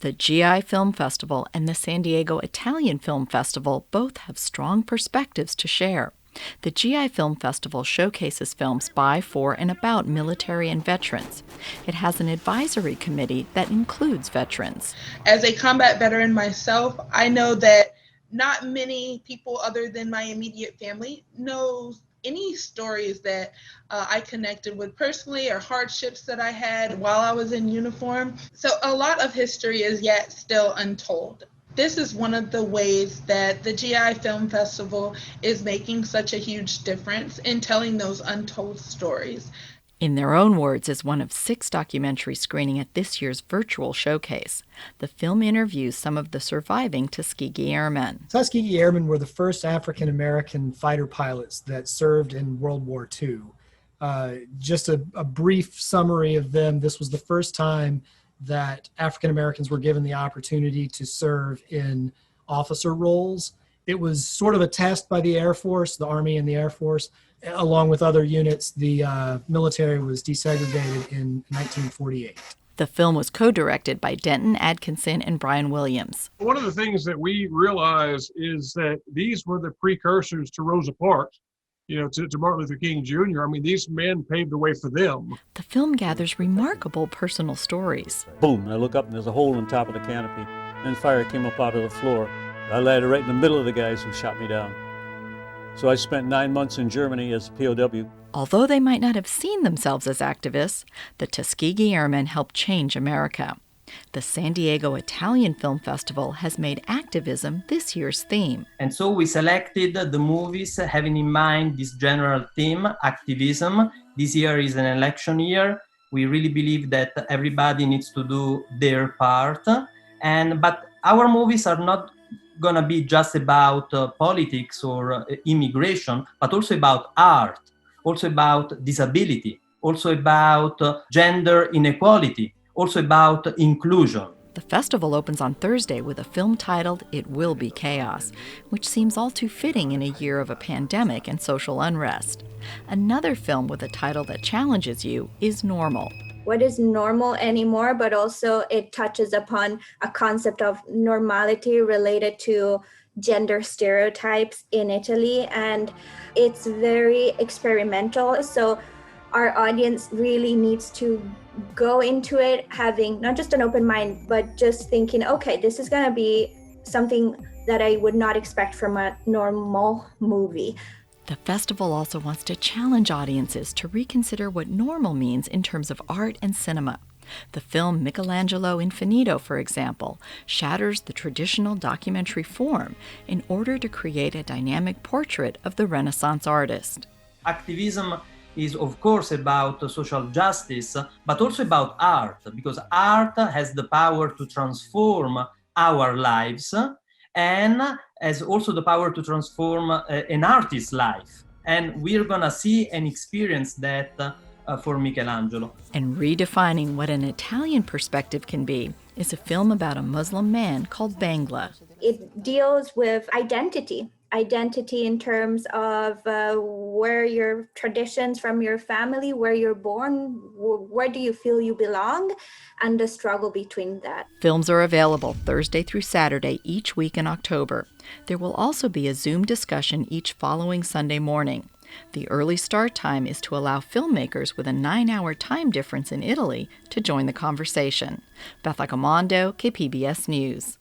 The GI Film Festival and the San Diego Italian Film Festival both have strong perspectives to share. The GI Film Festival showcases films by, for, and about military and veterans. It has an advisory committee that includes veterans. As a combat veteran myself, I know that not many people other than my immediate family knows any stories that I connected with personally or hardships that I had while I was in uniform. So a lot of history is yet still untold. This is one of the ways that the GI Film Festival is making such a huge difference in telling those untold stories. In their own words, is one of 6 documentaries screening at this year's virtual showcase. The film interviews some of the surviving Tuskegee Airmen. Tuskegee Airmen were the first African-American fighter pilots that served in World War II. Just a brief summary of them. This was the first time that African-Americans were given the opportunity to serve in officer roles. It was sort of a test by the Air Force, the Army and the Air Force. Along with other units, the military was desegregated in 1948. The film was co-directed by Denton Atkinson and Brian Williams. One of the things that we realize is that these were the precursors to Rosa Parks, to Martin Luther King Jr. I mean, these men paved the way for them. The film gathers remarkable personal stories. Boom, I look up and there's a hole in top of the canopy, and fire came up out of the floor. I landed right in the middle of the guys who shot me down. So I spent 9 months in Germany as a POW. Although they might not have seen themselves as activists, the Tuskegee Airmen helped change America. The San Diego Italian Film Festival has made activism this year's theme. And so we selected the movies having in mind this general theme, activism. This year is an election year. We really believe that everybody needs to do their part. But our movies are not going to be just about politics or immigration, but also about art, also about disability, also about gender inequality, also about inclusion. The festival opens on Thursday with a film titled It Will Be Chaos, which seems all too fitting in a year of a pandemic and social unrest. Another film with a title that challenges you is Normal. What is normal anymore, but also it touches upon a concept of normality related to gender stereotypes in Italy, and it's very experimental. So our audience really needs to go into it having not just an open mind, but just thinking, okay, this is going to be something that I would not expect from a normal movie. The festival also wants to challenge audiences to reconsider what normal means in terms of art and cinema. The film Michelangelo Infinito, for example, shatters the traditional documentary form in order to create a dynamic portrait of the Renaissance artist. Activism is, of course, about social justice, but also about art, because art has the power to transform our lives and has also the power to transform an artist's life. And we're gonna see and experience that for Michelangelo. And redefining what an Italian perspective can be is a film about a Muslim man called Bangla. It deals with identity in terms of where your traditions from your family, where you're born, where do you feel you belong, and the struggle between that. Films are available Thursday through Saturday each week in October. There will also be a Zoom discussion each following Sunday morning. The early start time is to allow filmmakers with a 9-hour time difference in Italy to join the conversation. Beth Accomando, KPBS News.